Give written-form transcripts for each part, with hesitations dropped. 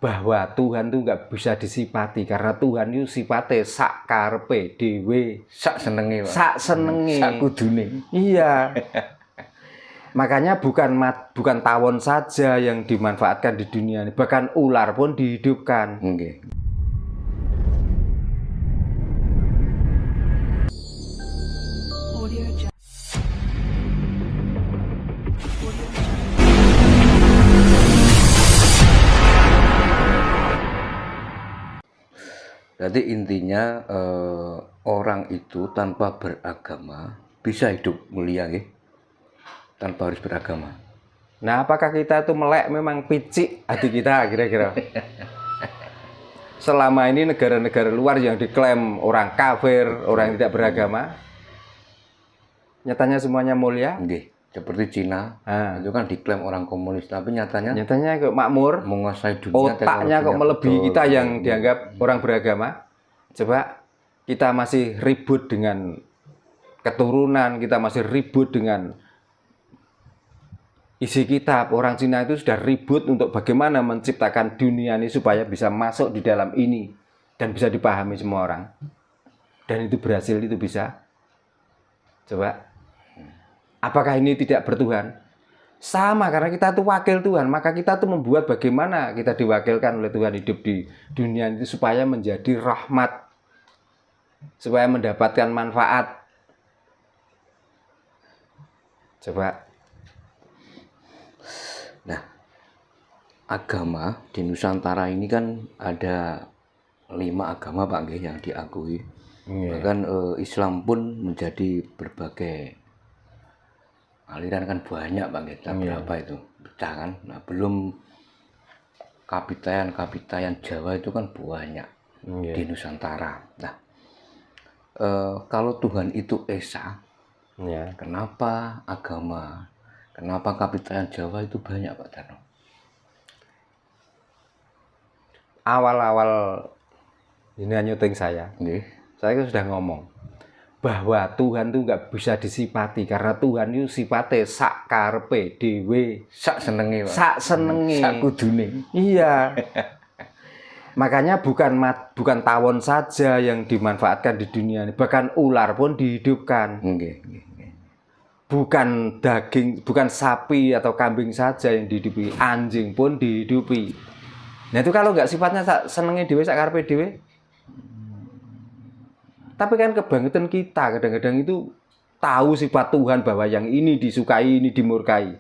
bahwa Tuhan itu nggak bisa disifati karena Tuhan itu sifatnya sak karepe dhewe, sak senenge, Pak. sak senenge, sak kudune. Iya. Makanya bukan tawon saja yang dimanfaatkan di dunia ini, bahkan ular pun dihidupkan. Nggih. Jadi intinya orang itu tanpa beragama bisa hidup mulia, ya? Tanpa harus beragama. Nah, apakah kita itu melek memang picik hati kita kira-kira? Selama ini negara-negara luar yang diklaim orang kafir, orang yang tidak beragama, nyatanya semuanya mulia. Nggih. Seperti Cina, itu kan diklaim orang komunis, tapi nyatanya kok makmur, menguasai dunia, otaknya kok melebihi kita yang dianggap orang beragama. Coba kita masih ribut dengan keturunan, kita masih ribut dengan isi kitab. Orang Cina itu sudah ribut untuk bagaimana menciptakan dunia ini supaya bisa masuk di dalam ini dan bisa dipahami semua orang. Dan itu berhasil, itu bisa. Coba. Apakah ini tidak bertuhan? Sama, karena kita itu wakil Tuhan, maka kita tuh membuat bagaimana kita diwakilkan oleh Tuhan hidup di dunia itu supaya menjadi rahmat, supaya mendapatkan manfaat. Coba. Nah, agama di Nusantara ini kan ada 5 agama, Pak, nggih, yang diakui. Bahkan Islam pun menjadi berbagai aliran kan banyak, Pak, kita berapa itu pecah kan. Nah, belum kapitayan Jawa itu kan banyak di Nusantara. Nah, kalau Tuhan itu esa, kenapa kapitayan Jawa itu banyak, Pak Darno? Awal-awal ini nyuting saya sudah ngomong bahwa Tuhan itu nggak bisa disifati karena Tuhan itu sifatnya sak karepe dhewe, sak senenge, Pak. Sak senenge, sak kudune. Iya. Makanya bukan tawon saja yang dimanfaatkan di dunia ini, bahkan ular pun dihidupkan. Bukan daging, bukan sapi atau kambing saja yang dihidupi, anjing pun dihidupi. Nah itu kalau nggak sifatnya sak senenge dhewe, sak karepe dhewe. Tapi kan kebangetan kita kadang-kadang itu tahu sifat Tuhan bahwa yang ini disukai, ini dimurkai.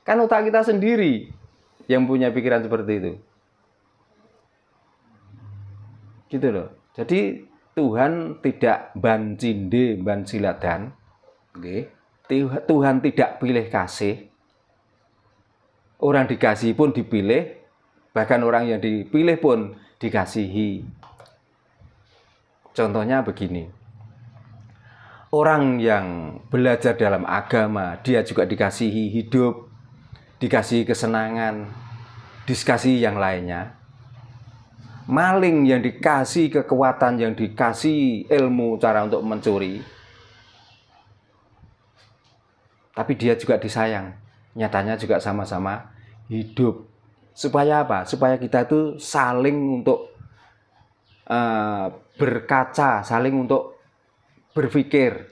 Kan otak kita sendiri yang punya pikiran seperti itu. Gitu loh. Jadi Tuhan tidak ban cinde, ban siladan. Tuhan tidak pilih kasih. Orang dikasih pun dipilih. Bahkan orang yang dipilih pun dikasihi. Contohnya begini, orang yang belajar dalam agama, dia juga dikasihi hidup, dikasih kesenangan, dikasih yang lainnya. Maling yang dikasih kekuatan, yang dikasih ilmu cara untuk mencuri, tapi dia juga disayang. Nyatanya juga sama-sama hidup. Supaya apa? Supaya kita itu saling untuk berkaca, saling untuk berpikir.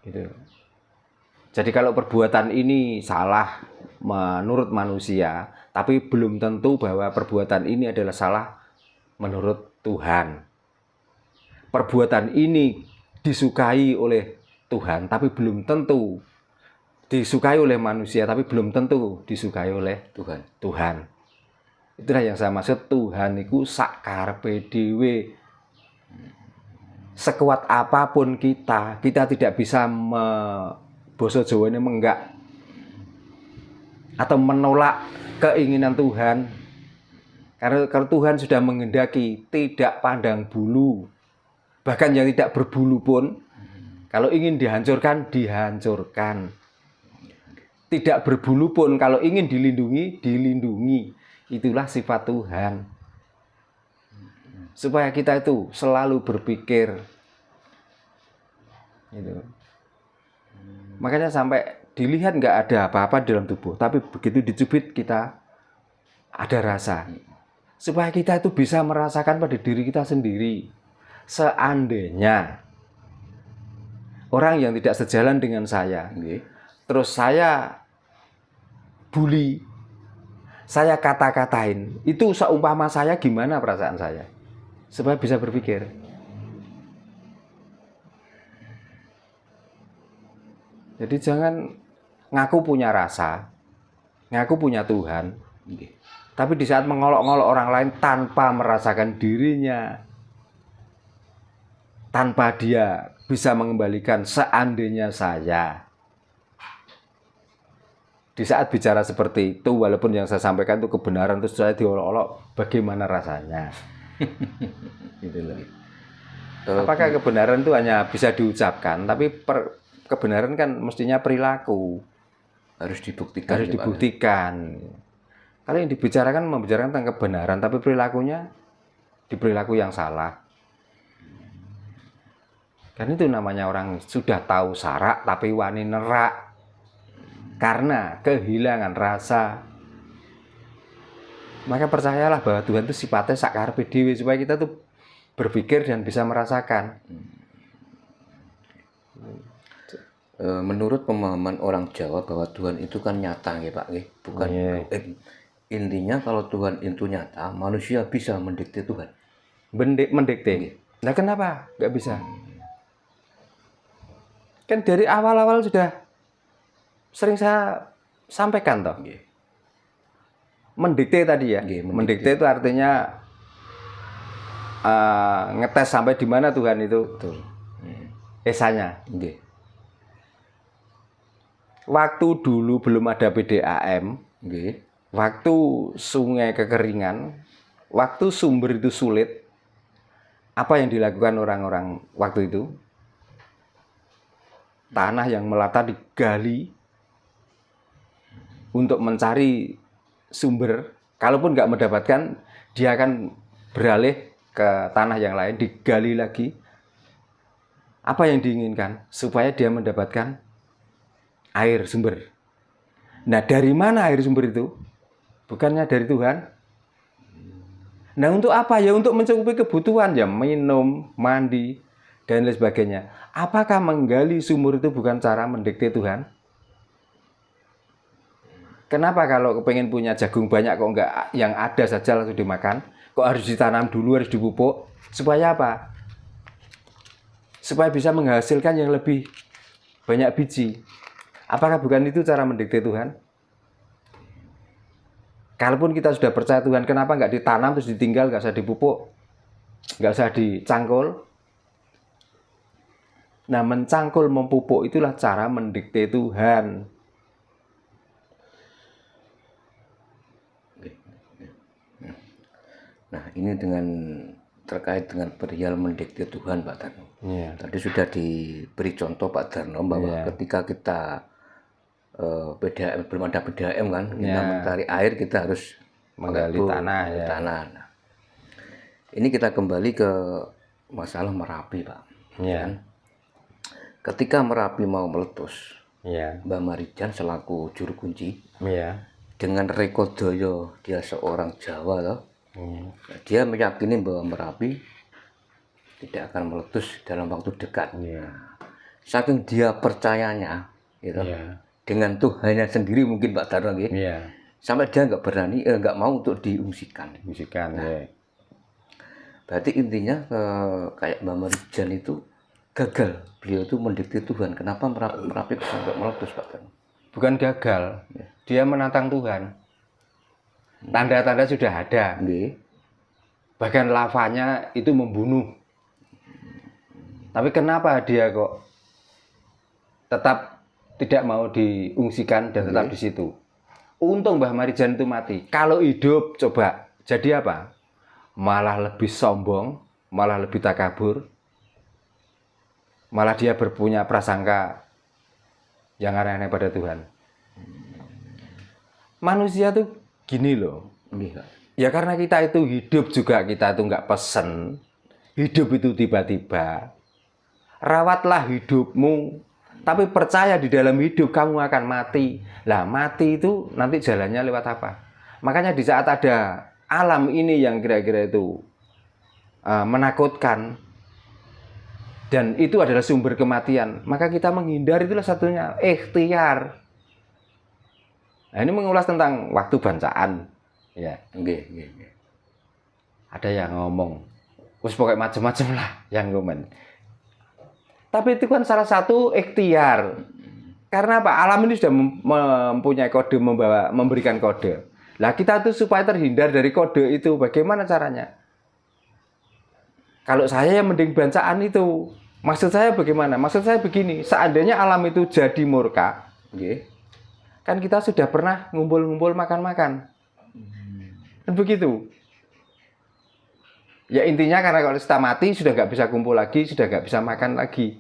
Gitu. Jadi kalau perbuatan ini salah menurut manusia, tapi belum tentu bahwa perbuatan ini adalah salah menurut Tuhan. Perbuatan ini disukai oleh Tuhan, tapi belum tentu disukai oleh manusia, tapi belum tentu disukai oleh Tuhan. Itulah yang saya maksud, Tuhan itu sak karepe dhewe. Sekuat apapun kita tidak bisa basa Jawane menggak atau menolak keinginan Tuhan. Karena kalau Tuhan sudah menghendaki, tidak pandang bulu. Bahkan yang tidak berbulu pun, kalau ingin dihancurkan, dihancurkan. Tidak berbulu pun, kalau ingin dilindungi, dilindungi. Itulah sifat Tuhan. Supaya kita itu selalu berpikir. Gitu. Makanya sampai dilihat nggak ada apa-apa dalam tubuh, tapi begitu dicubit kita ada rasa. Supaya kita itu bisa merasakan pada diri kita sendiri. Seandainya orang yang tidak sejalan dengan saya, terus saya bully, saya kata-katain, itu seumpama saya gimana perasaan saya? Supaya bisa berpikir. Jadi jangan ngaku punya rasa, ngaku punya Tuhan, tapi di saat mengolok-ngolok orang lain tanpa merasakan dirinya, tanpa dia bisa mengembalikan seandainya saya. Di saat bicara seperti itu, walaupun yang saya sampaikan itu kebenaran, terus saya diolok-olok, bagaimana rasanya? Gitu loh. Apakah kebenaran itu hanya bisa diucapkan, tapi kebenaran kan mestinya perilaku. Harus dibuktikan. Harus dibuktikan. Kalau yang dibicarakan membicarakan tentang kebenaran, tapi perilakunya di perilaku yang salah. Kan itu namanya orang sudah tahu sarak tapi wani nerak karena kehilangan rasa. Maka percayalah bahwa Tuhan itu sifatnya sakarepe dhewe supaya kita tuh berpikir dan bisa merasakan. Menurut pemahaman orang Jawa bahwa Tuhan itu kan nyata ya Pak, bukan intinya kalau Tuhan itu nyata, manusia bisa mendikte Tuhan. Mendikte. Nah kenapa nggak bisa? Kan dari awal-awal sudah sering saya sampaikan toh. Mendikte tadi ya. Mendikte itu artinya ngetes sampai di mana Tuhan itu. Betul. Esanya. Waktu dulu belum ada PDAM, waktu sungai kekeringan, waktu sumber itu sulit, apa yang dilakukan orang-orang waktu itu? Tanah yang melata digali untuk mencari sumber. Kalaupun nggak mendapatkan, dia akan beralih ke tanah yang lain, digali lagi. Apa yang diinginkan? Supaya dia mendapatkan air sumber. Nah, dari mana air sumber itu? Bukannya dari Tuhan? Nah, untuk apa? Ya untuk mencukupi kebutuhan, ya minum, mandi, dan lain sebagainya. Apakah menggali sumur itu bukan cara mendikte Tuhan? Kenapa kalau kepengen punya jagung banyak kok enggak yang ada saja langsung dimakan? Kok harus ditanam dulu, harus dipupuk? Supaya apa? Supaya bisa menghasilkan yang lebih banyak biji. Apakah bukan itu cara mendikte Tuhan? Kalaupun kita sudah percaya Tuhan, kenapa enggak ditanam terus ditinggal, enggak usah dipupuk, enggak usah dicangkul? Nah, mencangkul, mempupuk itulah cara mendikte Tuhan. Nah, ini terkait dengan perihal mendikte Tuhan, Pak Darno. Tadi sudah diberi contoh Pak Darno bahwa ketika kita PDAM, belum ada PDAM kan, kita mencari air, kita harus menggali tanah. Nah, ini kita kembali ke masalah Merapi, Pak. Ketika Merapi mau meletus, Mbah Marijan selaku juru kunci, dengan Rekodaya, dia seorang Jawa, dia meyakini bahwa Merapi tidak akan meletus dalam waktu dekat. Saking dia percayanya, dengan Tuhannya sendiri mungkin Pak Darno, sampai dia nggak berani, nggak mau untuk diungsikan. Berarti intinya kayak Mbah Marijan itu gagal, beliau itu mendikte Tuhan. Kenapa Merapi sampai meletus, Pak Darno? Bukan gagal, dia menantang Tuhan. Tanda-tanda sudah ada. Bahkan lavanya itu membunuh. Tapi kenapa dia kok tetap tidak mau diungsikan dan tetap di situ? Untung Mbah Marijan itu mati. Kalau hidup coba jadi apa? Malah lebih sombong, malah lebih takabur. Malah dia berpunya prasangka yang aneh-aneh pada Tuhan. Manusia tuh gini loh. Ya karena kita itu hidup juga, kita itu nggak pesen. Hidup itu tiba-tiba. Rawatlah hidupmu. Tapi percaya di dalam hidup kamu akan mati. Lah mati itu nanti jalannya lewat apa? Makanya di saat ada alam ini yang kira-kira itu menakutkan dan itu adalah sumber kematian, maka kita menghindar, itulah satunya ikhtiar. Nah, ini mengulas tentang waktu bancaan. Ya, Nggih. ada yang ngomong, wis pokoknya macam-macam lah yang komen. Tapi itu kan salah satu ikhtiar. Karena apa? Alam ini sudah mempunyai kode, memberikan kode. Lah kita tuh supaya terhindar dari kode itu, bagaimana caranya? Kalau saya yang mending bancaan itu. Maksud saya bagaimana? Maksud saya begini, seandainya alam itu jadi murka, kan kita sudah pernah ngumpul-ngumpul makan-makan. Kan begitu. Ya intinya karena kalau kita mati sudah nggak bisa kumpul lagi, sudah nggak bisa makan lagi.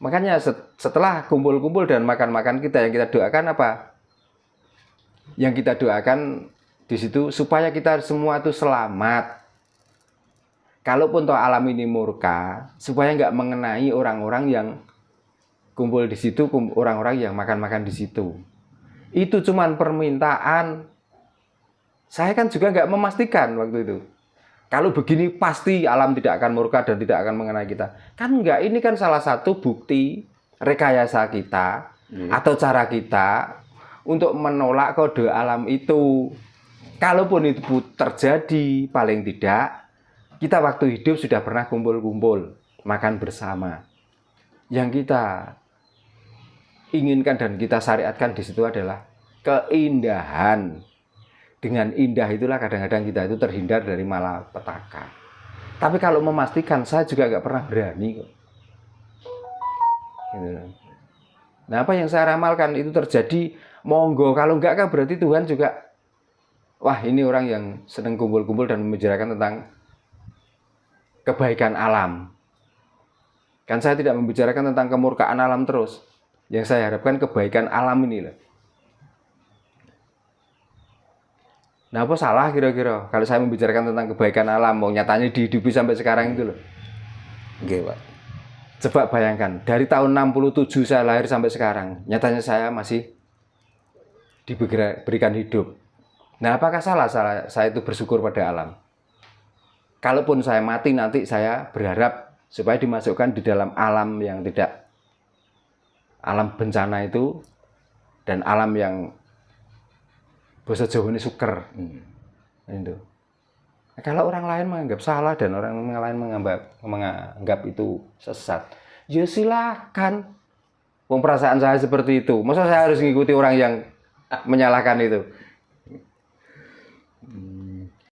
Makanya setelah kumpul-kumpul dan makan-makan kita, yang kita doakan apa? Yang kita doakan di situ supaya kita semua itu selamat. Kalaupun toh alam ini murka, supaya nggak mengenai orang-orang yang kumpul di situ, orang-orang yang makan-makan di situ. Itu cuman permintaan. Saya kan juga nggak memastikan waktu itu. Kalau begini pasti alam tidak akan murka dan tidak akan mengenai kita. Kan enggak, ini kan salah satu bukti rekayasa kita atau cara kita untuk menolak kode alam itu. Kalaupun itu terjadi, paling tidak kita waktu hidup sudah pernah kumpul-kumpul, makan bersama. Yang kita inginkan dan kita syariatkan di situ adalah keindahan. Dengan indah itulah kadang-kadang kita itu terhindar dari malapetaka. Tapi kalau memastikan, saya juga nggak pernah berani kok. Gitu. Nah, apa yang saya ramalkan itu terjadi, monggo. Kalau enggak kan berarti Tuhan juga, wah ini orang yang senang kumpul-kumpul dan membicarakan tentang kebaikan alam. Kan saya tidak membicarakan tentang kemurkaan alam terus. Yang saya harapkan kebaikan alam ini loh. Nah, apa salah kira-kira kalau saya membicarakan tentang kebaikan alam, mau nyatanya dihidupi sampai sekarang itu loh. Nggih, Pak. Coba bayangkan, dari tahun 67 saya lahir sampai sekarang, nyatanya saya masih diberikan hidup. Nah, apakah salah saya itu bersyukur pada alam? Kalaupun saya mati nanti, saya berharap supaya dimasukkan di dalam alam yang tidak, alam bencana itu, dan alam yang bahasa Jawa ini suker. Itu. Nah, kalau orang lain menganggap salah dan orang lain menganggap itu sesat, ya silakan. Perasaan saya seperti itu. Masa saya harus mengikuti orang yang menyalahkan itu?